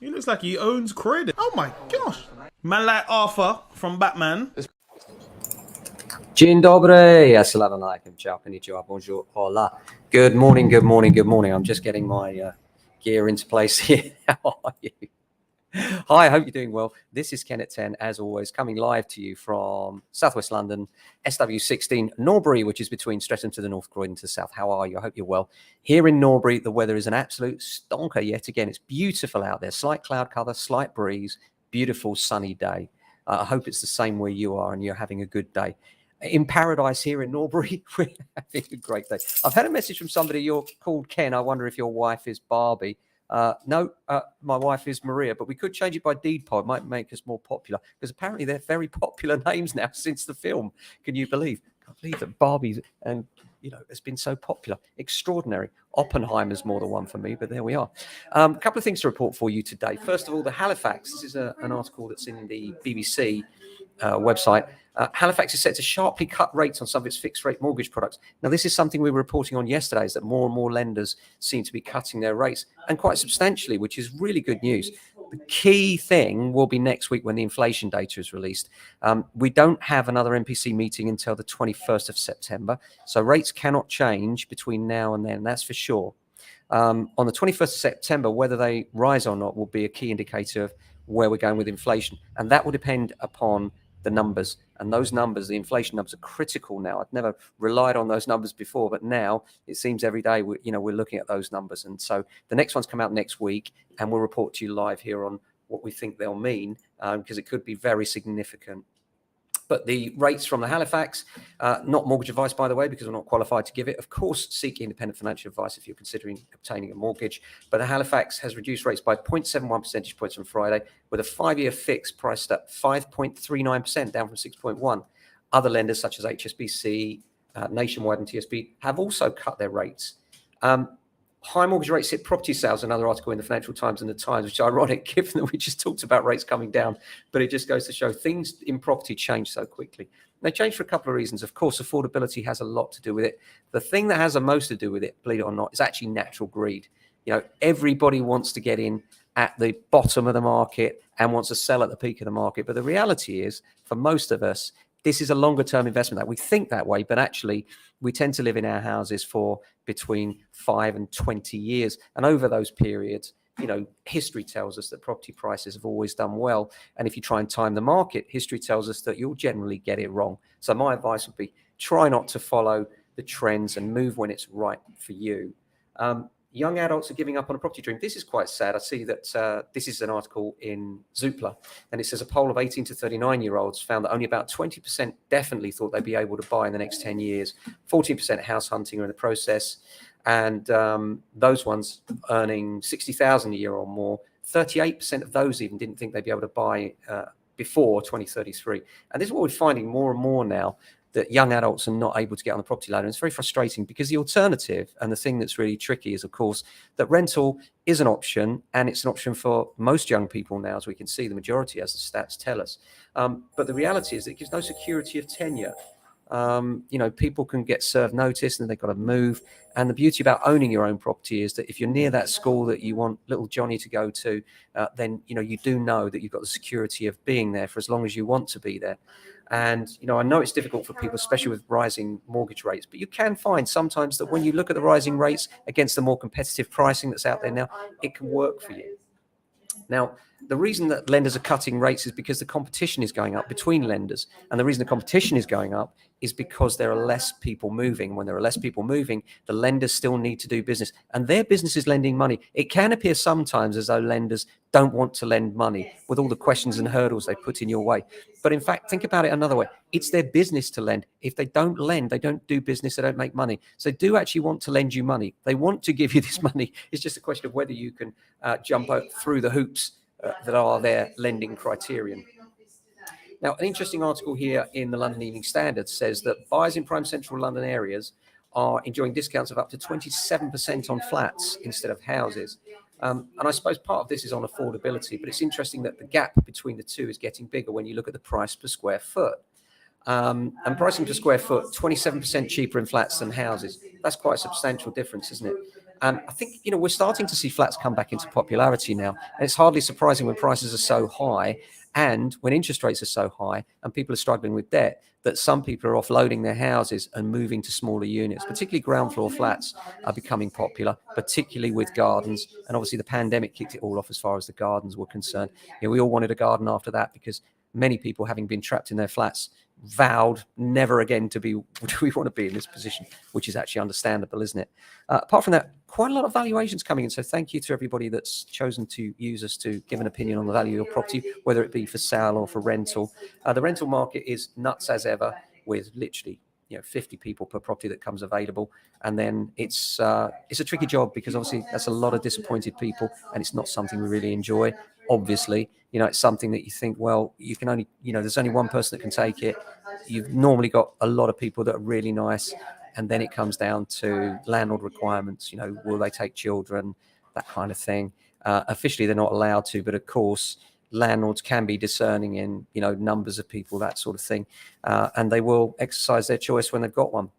He looks like he owns credit. Oh my gosh. Man like Arthur from Batman. Dzień dobry, assalamu alaikum, ciao, konnichiwa, bonjour, hola. Good morning, good morning, good morning. I'm just getting my gear into place here. How are you? Hi, I hope you're doing well. This is Ken at 10, as always, coming live to you from Southwest London, SW16, Norbury, which is between Streatham to the north, Croydon to the south. How are you? I hope you're well. Here in Norbury, the weather is an absolute stonker yet again. It's beautiful out there. Slight cloud cover, slight breeze, beautiful sunny day. I hope it's the same where you are and you're having a good day. In paradise here in Norbury, we're having a great day. I've had a message from somebody. You're called Ken. I wonder if your wife is Barbie. No, my wife is Maria, but we could change it by deed poll. It might make us more popular because apparently they're very popular names now since the film. Can you believe? I can't believe that Barbie's and has been so popular. Extraordinary. Oppenheimer's more the one for me, but there we are. A couple of things to report for you today. First of all, the Halifax. This is an article that's in the BBC website. Halifax is set to sharply cut rates on some of its fixed rate mortgage products. Now, this is something we were reporting on yesterday, is that more and more lenders seem to be cutting their rates, and quite substantially, which is really good news. The key thing will be next week when the inflation data is released. We don't have another MPC meeting until the 21st of September, so rates cannot change between now and then, that's for sure. On the 21st of September, whether they rise or not will be a key indicator of where we're going with inflation, and that will depend upon the numbers, and those numbers, the inflation numbers, are critical now. I've never relied on those numbers before, but now it seems every day we're looking at those numbers. And so the next ones come out next week, and we'll report to you live here on what we think they'll mean, because it could be very significant. But the rates from the Halifax, not mortgage advice, by the way, because we're not qualified to give it. Of course, seek independent financial advice if you're considering obtaining a mortgage. But the Halifax has reduced rates by 0.71 percentage points from Friday, with a 5-year fix priced at 5.39%, down from 6.1. Other lenders such as HSBC, Nationwide and TSB have also cut their rates. High mortgage rates hit property sales, another article in the Financial Times and the Times, which is ironic given that we just talked about rates coming down, but it just goes to show things in property change so quickly. And they change for a couple of reasons. Of course, affordability has a lot to do with it. The thing that has the most to do with it, believe it or not, is actually natural greed. Everybody wants to get in at the bottom of the market and wants to sell at the peak of the market. But the reality is, for most of us, this is a longer term investment. That we think that way, but actually we tend to live in our houses for between 5 and 20 years. And over those periods, history tells us that property prices have always done well. And if you try and time the market, history tells us that you'll generally get it wrong. So my advice would be try not to follow the trends and move when it's right for you. Young adults are giving up on a property dream. This is quite sad. I see that this is an article in Zoopla, and it says a poll of 18 to 39-year-olds found that only about 20% definitely thought they'd be able to buy in the next 10 years. 14% house hunting are in the process, and those ones earning $60,000 a year or more, 38% of those even didn't think they'd be able to buy before 2033. And this is what we're finding more and more now, that young adults are not able to get on the property ladder. And it's very frustrating because the alternative, and the thing that's really tricky, is, of course, that rental is an option, and it's an option for most young people now, as we can see, the majority, as the stats tell us. But the reality is that it gives no security of tenure. People can get served notice and they've got to move. And the beauty about owning your own property is that if you're near that school that you want little Johnny to go to, then, you do know that you've got the security of being there for as long as you want to be there. And, I know it's difficult for people, especially with rising mortgage rates, but you can find sometimes that when you look at the rising rates against the more competitive pricing that's out there now, it can work for you. Now, the reason that lenders are cutting rates is because the competition is going up between lenders. And the reason the competition is going up is because there are less people moving. When there are less people moving, the lenders still need to do business. And their business is lending money. It can appear sometimes as though lenders don't want to lend money with all the questions and hurdles they put in your way. But in fact, think about it another way. It's their business to lend. If they don't lend, they don't do business, they don't make money. So they do actually want to lend you money. They want to give you this money. It's just a question of whether you can jump out through the hoops that are their lending criterion. Now, an interesting article here in the London Evening Standard says that buyers in prime central London areas are enjoying discounts of up to 27% on flats instead of houses. And I suppose part of this is on affordability, but it's interesting that the gap between the two is getting bigger when you look at the price per square foot. And pricing per square foot, 27% cheaper in flats than houses. That's quite a substantial difference, isn't it? And I think, we're starting to see flats come back into popularity now. And it's hardly surprising when prices are so high and when interest rates are so high and people are struggling with debt, that some people are offloading their houses and moving to smaller units. Particularly ground floor flats are becoming popular, particularly with gardens. And obviously the pandemic kicked it all off as far as the gardens were concerned. We all wanted a garden after that because many people, having been trapped in their flats, vowed never again do we want to be in this position, which is actually understandable, isn't it? Apart from that, quite a lot of valuations coming in. So thank you to everybody that's chosen to use us to give an opinion on the value of your property, whether it be for sale or for rental. The rental market is nuts as ever, with literally 50 people per property that comes available. And then it's a tricky job because obviously that's a lot of disappointed people and it's not something we really enjoy. Obviously, it's something that you think, well, you can only, there's only one person that can take it. You've normally got a lot of people that are really nice. And then it comes down to landlord requirements, will they take children, that kind of thing. Officially, they're not allowed to, but of course, landlords can be discerning in, numbers of people, that sort of thing. And they will exercise their choice when they've got one.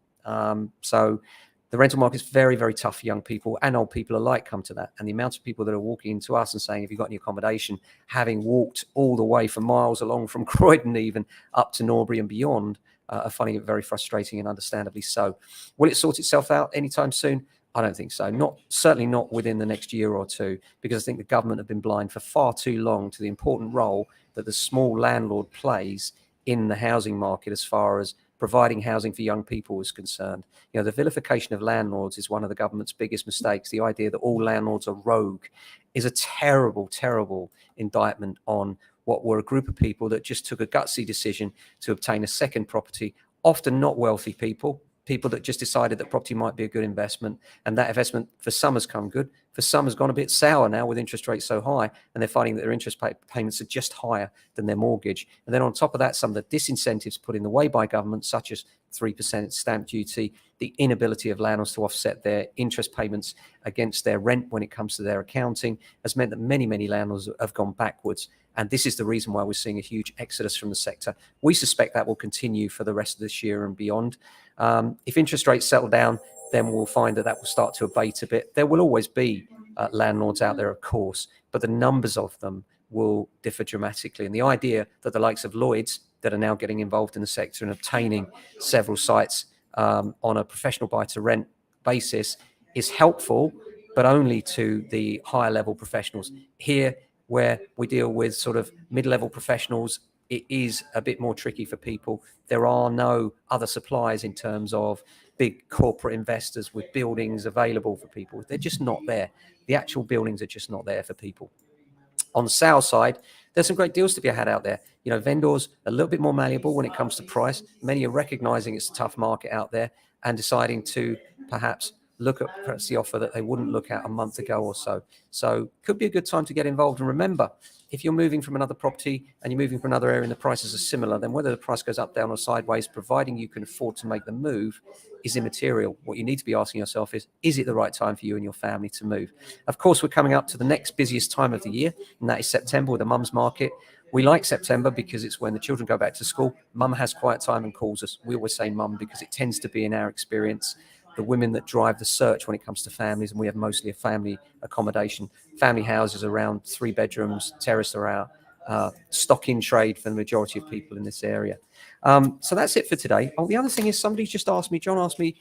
So the rental market is very, very tough for young people and old people alike come to that. And the amount of people that are walking into us and saying, have you got any accommodation, having walked all the way for miles along from Croydon, even up to Norbury and beyond, are finding it very frustrating and understandably so. Will it sort itself out anytime soon? I don't think so. Certainly not within the next year or two, because I think the government have been blind for far too long to the important role that the small landlord plays in the housing market as far as providing housing for young people is concerned. The vilification of landlords is one of the government's biggest mistakes. The idea that all landlords are rogue is a terrible, terrible indictment on what were a group of people that just took a gutsy decision to obtain a second property, often not wealthy people that just decided that property might be a good investment. And that investment for some has come good. For some has gone a bit sour now with interest rates so high, and they're finding that their interest payments are just higher than their mortgage. And then on top of that, some of the disincentives put in the way by government, such as 3% stamp duty, the inability of landlords to offset their interest payments against their rent when it comes to their accounting, has meant that many, many landlords have gone backwards. And this is the reason why we're seeing a huge exodus from the sector. We suspect that will continue for the rest of this year and beyond. If interest rates settle down, then we'll find that will start to abate a bit. There will always be landlords out there, of course, but the numbers of them will differ dramatically. And the idea that the likes of Lloyds that are now getting involved in the sector and obtaining several sites on a professional buy-to-rent basis is helpful, but only to the higher level professionals. Here, where we deal with sort of mid-level professionals, it is a bit more tricky for people. There are no other suppliers in terms of big corporate investors with buildings available for people. They're just not there. The actual buildings are just not there for people. On the sales side, there's some great deals to be had out there. Vendors are a little bit more malleable when it comes to price. Many are recognizing it's a tough market out there and deciding to perhaps look at the offer that they wouldn't look at a month ago or so. So could be a good time to get involved. And remember, if you're moving from another property and you're moving from another area and the prices are similar, then whether the price goes up, down or sideways, providing you can afford to make the move, is immaterial. What you need to be asking yourself is it the right time for you and your family to move? Of course, we're coming up to the next busiest time of the year, and that is September with the mum's market. We like September because it's when the children go back to school. Mum has quiet time and calls us. We always say mum because it tends to be, in our experience, the women that drive the search when it comes to families, and we have mostly a family accommodation. Family houses around 3 bedrooms, terrace are our stock in trade for the majority of people in this area. So that's it for today. Oh, the other thing is somebody's just asked me, John asked me,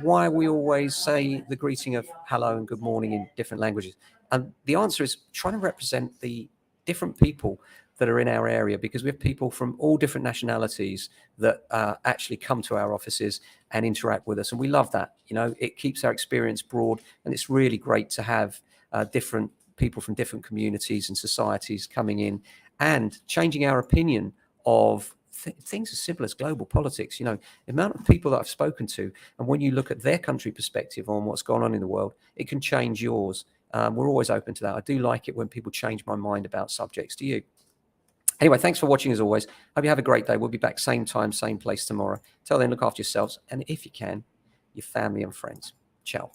why we always say the greeting of hello and good morning in different languages. And the answer is trying to represent the different people that are in our area, because we have people from all different nationalities that actually come to our offices and interact with us. And we love that. It keeps our experience broad, and it's really great to have different people from different communities and societies coming in and changing our opinion of things as simple as global politics. The amount of people that I've spoken to, and when you look at their country perspective on what's going on in the world, it can change yours. We're always open to that. I do like it when people change my mind about subjects. Do you? Anyway, thanks for watching as always. Hope you have a great day. We'll be back same time, same place tomorrow. Till then, look after yourselves, and if you can, your family and friends. Ciao.